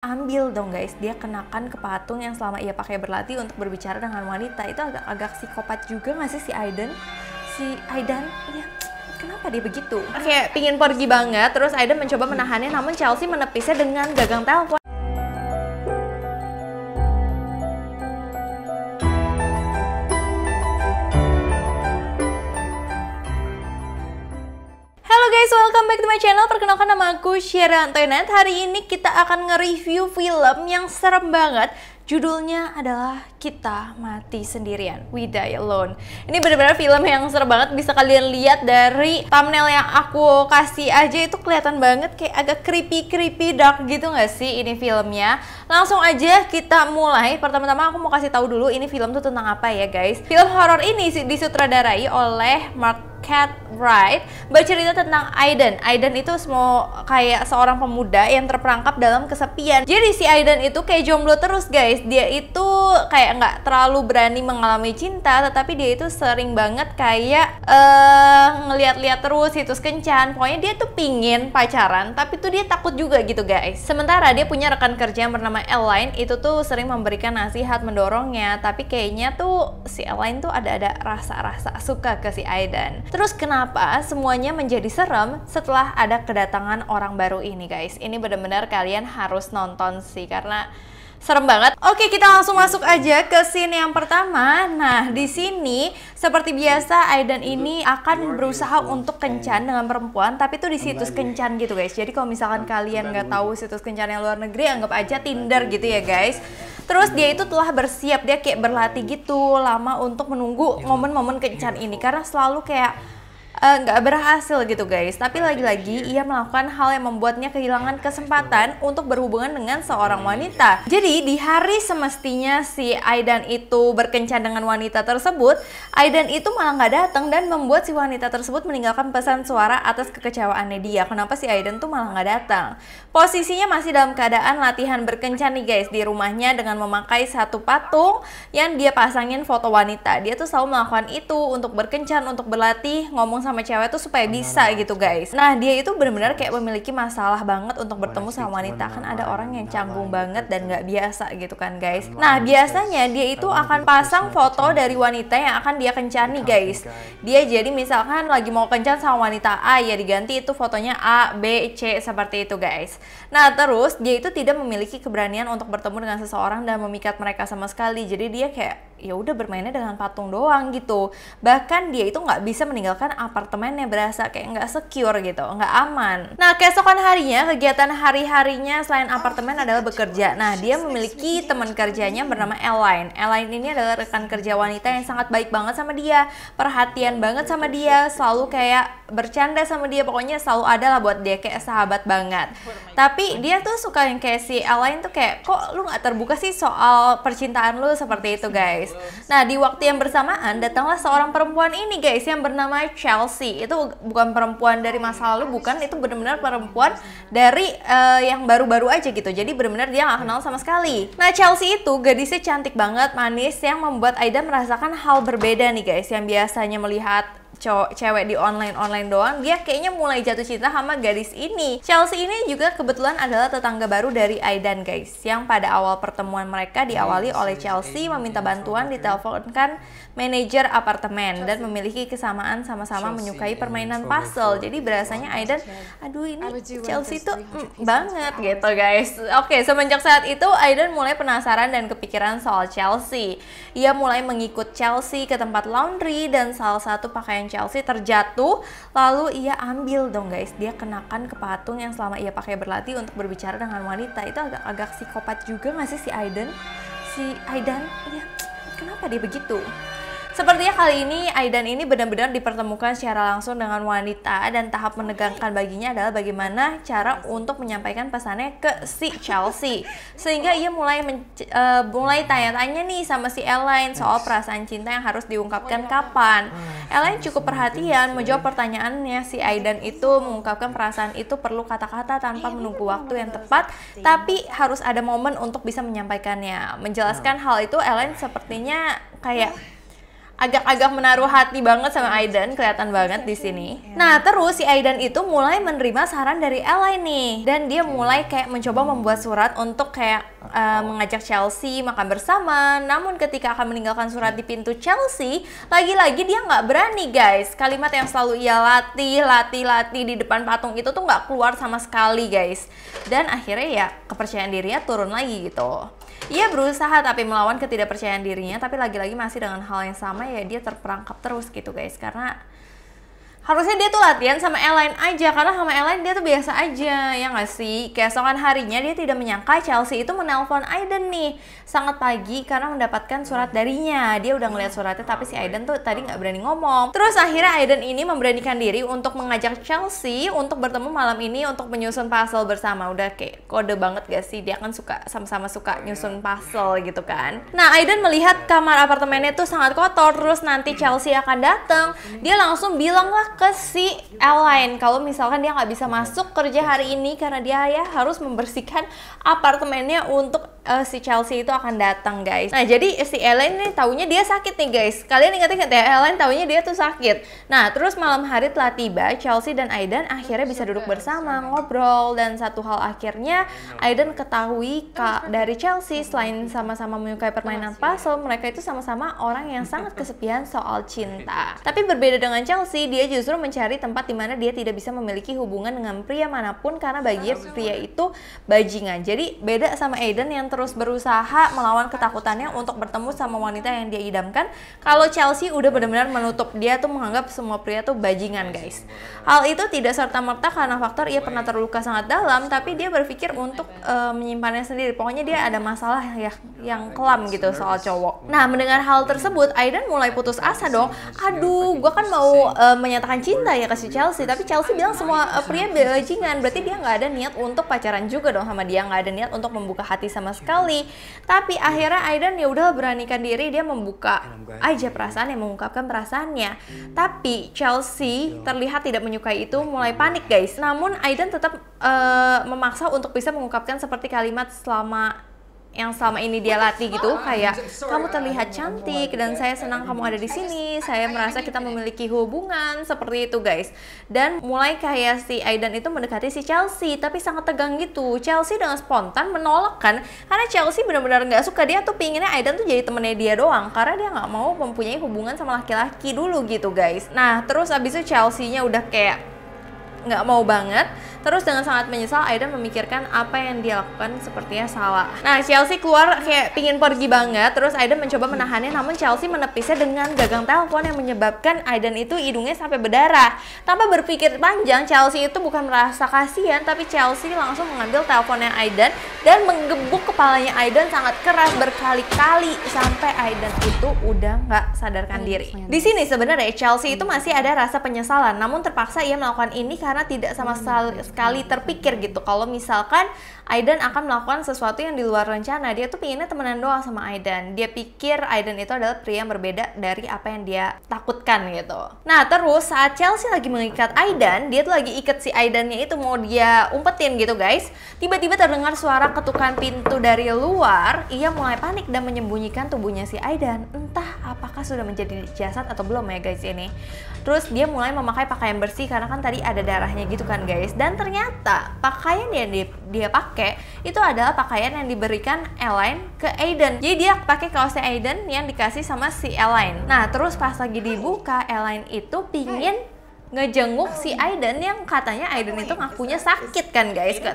Ambil dong guys, dia kenakan ke patung yang selama ia pakai berlatih untuk berbicara dengan wanita. Itu agak psikopat juga nggak sih si Aiden? Si Aidan, ya kenapa dia begitu? Kayak pingin pergi banget, terus Aiden mencoba menahannya, namun Chelsea menepisnya dengan gagang telepon. Halo guys, welcome back to my channel. Perkenalkan nama aku Syera Antoinette. Hari ini kita akan nge-review film yang serem banget. Judulnya adalah Kita Mati Sendirian, We Die Alone. Ini benar-benar film yang serem banget. Bisa kalian lihat dari thumbnail yang aku kasih aja, itu kelihatan banget kayak agak creepy dark gitu nggak sih ini filmnya. Langsung aja kita mulai. Pertama-tama aku mau kasih tahu dulu ini film tuh tentang apa ya guys. Film horor ini disutradarai oleh Mark Wright, bercerita tentang Aiden. Aiden itu semua kayak seorang pemuda yang terperangkap dalam kesepian. Jadi si Aiden itu kayak jomblo terus guys. Dia itu kayak nggak terlalu berani mengalami cinta, tetapi dia itu sering banget kayak ngeliat-liat terus situs kencan. Pokoknya dia tuh pingin pacaran, tapi tuh dia takut juga gitu guys. Sementara dia punya rekan kerja yang bernama Elaine, itu tuh sering memberikan nasihat, mendorongnya. Tapi kayaknya tuh si Elaine tuh ada rasa-rasa suka ke si Aiden. Terus kenapa semuanya menjadi serem setelah ada kedatangan orang baru ini guys? Ini benar-benar kalian harus nonton sih karena serem banget. Oke, kita langsung masuk aja ke scene yang pertama. Nah, di sini seperti biasa Aiden ini akan berusaha untuk kencan dengan perempuan, tapi itu di situs kencan gitu guys. Jadi kalau misalkan kalian nggak tahu situs kencan yang luar negeri, anggap aja Tinder gitu ya guys. Terus dia itu telah bersiap, dia kayak berlatih gitu lama untuk menunggu momen-momen kencan ini karena selalu kayak nggak berhasil gitu guys. Tapi lagi-lagi ia melakukan hal yang membuatnya kehilangan kesempatan untuk berhubungan dengan seorang wanita. Jadi di hari semestinya si Aidan itu berkencan dengan wanita tersebut, Aidan itu malah nggak datang dan membuat si wanita tersebut meninggalkan pesan suara atas kekecewaannya dia. Kenapa si Aidan tuh malah nggak datang? Posisinya masih dalam keadaan latihan berkencan nih guys di rumahnya dengan memakai satu patung yang dia pasangin foto wanita. Dia tuh selalu melakukan itu untuk berkencan, untuk berlatih ngomong sama cewek tuh supaya bisa gitu guys. Nah dia itu benar-benar kayak memiliki masalah banget untuk bertemu sama wanita. Kan ada orang yang canggung banget dan nggak biasa gitu kan guys. Nah biasanya dia itu akan pasang foto dari wanita yang akan dia kencani guys. Dia jadi misalkan lagi mau kencan sama wanita A, ya diganti itu fotonya A, B, C seperti itu guys. Nah terus dia itu tidak memiliki keberanian untuk bertemu dengan seseorang dan memikat mereka sama sekali. Jadi dia kayak ya udah bermainnya dengan patung doang gitu. Bahkan dia itu nggak bisa meninggalkan apartemennya, berasa kayak nggak secure gitu, nggak aman. Nah keesokan harinya, kegiatan hari-harinya selain apartemen adalah bekerja. Nah dia memiliki teman kerjanya bernama Elaine. Elaine ini adalah rekan kerja wanita yang sangat baik banget sama dia, perhatian banget sama dia, selalu kayak bercanda sama dia, pokoknya selalu ada lah buat dia, kayak sahabat banget. Tapi dia tuh suka yang kayak si Elaine tuh kayak, kok lu nggak terbuka sih soal percintaan lu, seperti itu guys. Nah di waktu yang bersamaan datanglah seorang perempuan ini guys yang bernama Chelsea. Itu bukan perempuan dari masa lalu, bukan, itu benar-benar perempuan dari yang baru-baru aja gitu. Jadi benar-benar dia nggak kenal sama sekali. Nah Chelsea itu gadisnya cantik banget, manis, yang membuat Aida merasakan hal berbeda nih guys. Yang biasanya melihat cewek di online doang, dia kayaknya mulai jatuh cinta sama gadis ini. Chelsea ini juga kebetulan adalah tetangga baru dari Aidan guys, yang pada awal pertemuan mereka diawali oleh Chelsea meminta bantuan diteleponkan manajer apartemen dan memiliki kesamaan sama-sama menyukai permainan puzzle. Jadi berasanya Aidan, aduh ini Chelsea tuh banget gitu guys. Oke, semenjak saat itu Aidan mulai penasaran dan kepikiran soal Chelsea. Ia mulai mengikut Chelsea ke tempat laundry dan salah satu pakaian Chelsea terjatuh, lalu ia ambil dong guys. Dia kenakan ke patung yang selama ia pakai berlatih untuk berbicara dengan wanita. Itu agak psikopat juga nggak sih si Aiden? Si Aidan, ya kenapa dia begitu? Sepertinya kali ini Aidan ini benar-benar dipertemukan secara langsung dengan wanita, dan tahap menegangkan baginya adalah bagaimana cara untuk menyampaikan pesannya ke si Chelsea. Sehingga ia mulai tanya-tanya nih sama si Elaine soal perasaan cinta yang harus diungkapkan kapan. Elaine cukup perhatian menjawab pertanyaannya si Aidan itu, mengungkapkan perasaan itu perlu kata-kata tanpa menunggu waktu yang tepat, tapi harus ada momen untuk bisa menyampaikannya. Menjelaskan hal itu, Elaine sepertinya kayak agak-agak menaruh hati banget sama Aiden, kelihatan banget di sini. Nah, terus si Aiden itu mulai menerima saran dari Elaine nih, dan dia mulai kayak mencoba membuat surat untuk kayak mengajak Chelsea makan bersama. Namun ketika akan meninggalkan surat di pintu Chelsea, lagi-lagi dia nggak berani guys. Kalimat yang selalu ia latih di depan patung itu tuh nggak keluar sama sekali guys. Dan akhirnya ya kepercayaan dirinya turun lagi gitu. Ia berusaha tapi melawan ketidakpercayaan dirinya, tapi lagi-lagi masih dengan hal yang sama, ya dia terperangkap terus gitu guys. Karena harusnya dia tuh latihan sama Elaine aja, karena sama Elaine dia tuh biasa aja, ya nggak sih? Keesokan harinya dia tidak menyangka Chelsea itu menelpon Aiden nih sangat pagi karena mendapatkan surat darinya. Dia udah ngeliat suratnya tapi si Aiden tuh tadi nggak berani ngomong. Terus akhirnya Aiden ini memberanikan diri untuk mengajak Chelsea untuk bertemu malam ini untuk menyusun puzzle bersama. Udah kayak kode banget gak sih? Dia kan suka sama-sama suka nyusun puzzle gitu kan. Nah, Aiden melihat kamar apartemennya tuh sangat kotor, terus nanti Chelsea akan datang. Dia langsung bilang lah ke si Elaine kalau misalkan dia nggak bisa masuk kerja hari ini karena dia ya harus membersihkan apartemennya untuk si Chelsea itu akan datang guys. Nah, jadi si Elaine nih taunya dia sakit nih guys. Kalian ingat-ingat ya, Elaine taunya dia tuh sakit. Nah, terus malam hari telah tiba, Chelsea dan Aiden akhirnya bisa duduk bersama ngobrol, dan satu hal akhirnya Aiden ketahui dari Chelsea, selain sama-sama menyukai permainan puzzle, mereka itu sama-sama orang yang sangat kesepian soal cinta. Tapi berbeda dengan Chelsea, dia justru mencari tempat di mana dia tidak bisa memiliki hubungan dengan pria manapun karena bagi pria itu bajingan. Jadi beda sama Aiden yang terus berusaha melawan ketakutannya untuk bertemu sama wanita yang dia idamkan. Kalau Chelsea udah benar-benar menutup, dia tuh menganggap semua pria tuh bajingan guys. Hal itu tidak serta-merta karena faktor ia pernah terluka sangat dalam, tapi dia berpikir untuk menyimpannya sendiri. Pokoknya dia ada masalah ya yang kelam gitu soal cowok. Nah, mendengar hal tersebut, Aiden mulai putus asa dong. Aduh, gue kan mau menyatakan cinta ya ke si Chelsea, tapi Chelsea bilang semua pria bajingan, berarti dia nggak ada niat untuk pacaran juga dong sama dia, nggak ada niat untuk membuka hati sama sekali. Tapi akhirnya Aiden ya udah beranikan diri, dia membuka aja perasaan, yang mengungkapkan perasaannya. Tapi Chelsea terlihat tidak menyukai itu, mulai panik guys. Namun Aiden tetap memaksa untuk bisa mengungkapkan seperti kalimat yang selama ini dia latih gitu, kayak kamu terlihat cantik dan saya senang kamu ada di sini, saya merasa kita memiliki hubungan, seperti itu guys. Dan mulai kayak si Aiden itu mendekati si Chelsea, tapi sangat tegang gitu. Chelsea dengan spontan menolak kan, karena Chelsea benar-benar nggak suka, dia tuh pinginnya Aiden tuh jadi temennya dia doang, karena dia nggak mau mempunyai hubungan sama laki-laki dulu gitu guys. Nah, terus abis itu Chelsea-nya udah kayak nggak mau banget. Terus dengan sangat menyesal, Aiden memikirkan apa yang dia lakukan sepertinya salah. Nah, Chelsea keluar kayak pingin pergi banget. Terus Aiden mencoba menahannya, namun Chelsea menepisnya dengan gagang telepon yang menyebabkan Aiden itu hidungnya sampai berdarah. Tanpa berpikir panjang, Chelsea itu bukan merasa kasihan, tapi Chelsea langsung mengambil teleponnya Aiden dan menggebuk kepalanya Aiden sangat keras berkali-kali sampai Aiden itu udah nggak sadarkan diri. Di sini sebenarnya Chelsea itu masih ada rasa penyesalan, namun terpaksa ia melakukan ini karena tidak sama sekali terpikir gitu kalau misalkan Aiden akan melakukan sesuatu yang di luar rencana. Dia tuh pinginnya temenan doang sama Aiden. Dia pikir Aiden itu adalah pria yang berbeda dari apa yang dia takutkan gitu. Nah, terus saat Chelsea lagi mengikat Aiden, dia tuh lagi ikat si Aidennya itu mau dia umpetin gitu guys. Tiba-tiba terdengar suara ketukan pintu dari luar. Ia mulai panik dan menyembunyikan tubuhnya si Aiden. Entah apakah sudah menjadi jasad atau belum ya guys ini. Terus dia mulai memakai pakaian bersih karena kan tadi ada darahnya gitu kan guys. Dan ternyata pakaian yang dia pakai itu adalah pakaian yang diberikan Elaine ke Aiden. Jadi dia pakai kaosnya Aiden yang dikasih sama si Elaine. Nah, terus pas lagi dibuka, Elaine itu pingin ngejenguk si Aiden yang katanya Aiden itu ngakunya sakit kan guys ke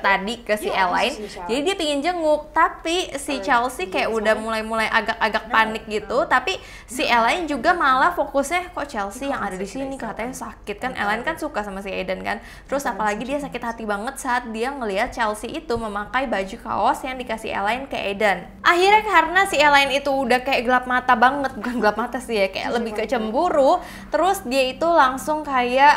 si Elaine. Jadi dia pingin jenguk, tapi si Chelsea kayak udah mulai agak-agak panik gitu. Tapi si Elaine juga malah fokusnya kok Chelsea yang ada di sini katanya sakit kan. Elaine kan suka sama si Aiden kan. Terus apalagi dia sakit hati banget saat dia ngelihat Chelsea itu memakai baju kaos yang dikasih Elaine ke Aiden. Akhirnya karena si Elaine itu udah kayak gelap mata banget, bukan gelap mata sih ya, kayak lebih ke cemburu. Terus dia itu langsung kayak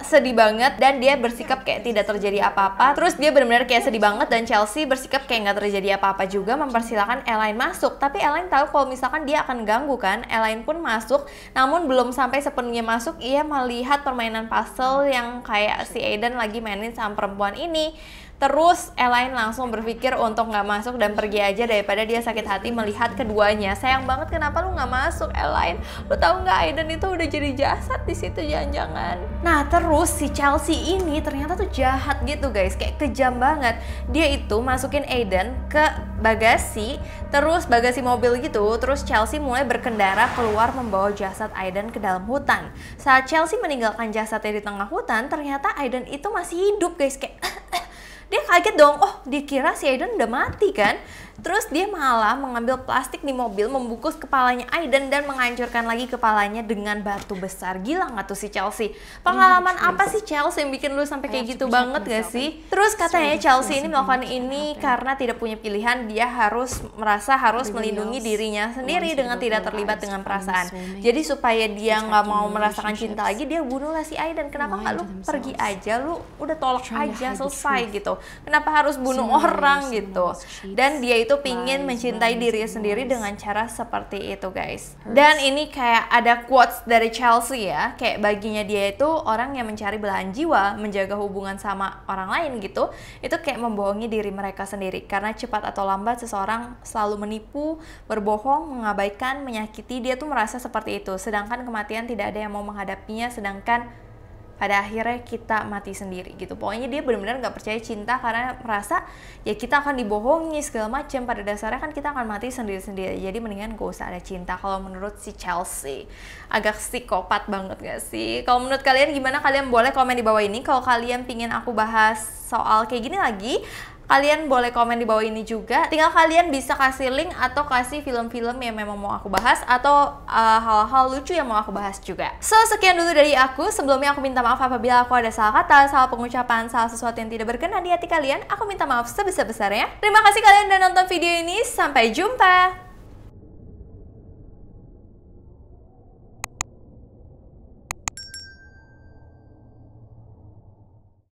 sedih banget dan dia bersikap kayak tidak terjadi apa-apa. Terus dia benar-benar kayak sedih banget dan Chelsea bersikap kayak nggak terjadi apa-apa juga, mempersilahkan Elaine masuk. Tapi Elaine tahu kalau misalkan dia akan ganggu kan. Elaine pun masuk, namun belum sampai sepenuhnya masuk, ia melihat permainan puzzle yang kayak si Aiden lagi mainin sama perempuan ini. Terus Elaine langsung berpikir untuk nggak masuk dan pergi aja daripada dia sakit hati melihat keduanya. Sayang banget, kenapa lu nggak masuk, Elaine? Lu tahu nggak Aiden itu udah jadi jasad di situ jangan-jangan. Nah terus si Chelsea ini ternyata tuh jahat gitu guys, kayak kejam banget. Dia itu masukin Aiden ke bagasi, terus bagasi mobil gitu. Terus Chelsea mulai berkendara keluar membawa jasad Aiden ke dalam hutan. Saat Chelsea meninggalkan jasadnya di tengah hutan, ternyata Aiden itu masih hidup guys, kayak dia kaget dong, oh dikira si Aiden udah mati kan. Terus dia malah mengambil plastik di mobil, membungkus kepalanya Aiden dan menghancurkan lagi kepalanya dengan batu besar. Gila nggak tuh si Chelsea? Pengalaman apa sih Chelsea yang bikin lu sampai kayak gitu banget gak sih? Terus katanya Chelsea ini melakukan ini karena tidak punya pilihan. Dia merasa harus melindungi dirinya sendiri dengan tidak terlibat dengan perasaan. Jadi supaya dia nggak mau merasakan cinta lagi, dia bunuhlah si Aiden. Kenapa nggak lu pergi aja, lu udah tolak aja selesai gitu. Kenapa harus bunuh orang gitu? Dan dia itu pingin mencintai diri sendiri dengan cara seperti itu guys. Dan ini kayak ada quotes dari Chelsea ya, kayak baginya dia itu orang yang mencari belahan jiwa, menjaga hubungan sama orang lain gitu, itu kayak membohongi diri mereka sendiri. Karena cepat atau lambat seseorang selalu menipu, berbohong, mengabaikan, menyakiti. Dia tuh merasa seperti itu, sedangkan kematian tidak ada yang mau menghadapinya, sedangkan pada akhirnya kita mati sendiri gitu. Pokoknya dia benar-benar nggak percaya cinta karena merasa ya kita akan dibohongi segala macam. Pada dasarnya kan kita akan mati sendiri-sendiri. Jadi mendingan gak usah ada cinta kalau menurut si Chelsea. Agak psikopat banget gak sih? Kalau menurut kalian gimana? Kalian boleh komen di bawah ini. Kalau kalian pingin aku bahas soal kayak gini lagi, kalian boleh komen di bawah ini juga. Tinggal kalian bisa kasih link atau kasih film-film yang memang mau aku bahas, atau hal-hal lucu yang mau aku bahas juga. So, sekian dulu dari aku. Sebelumnya aku minta maaf apabila aku ada salah kata, salah pengucapan, salah sesuatu yang tidak berkenan di hati kalian. Aku minta maaf sebesar-besarnya. Terima kasih kalian udah nonton video ini. Sampai jumpa!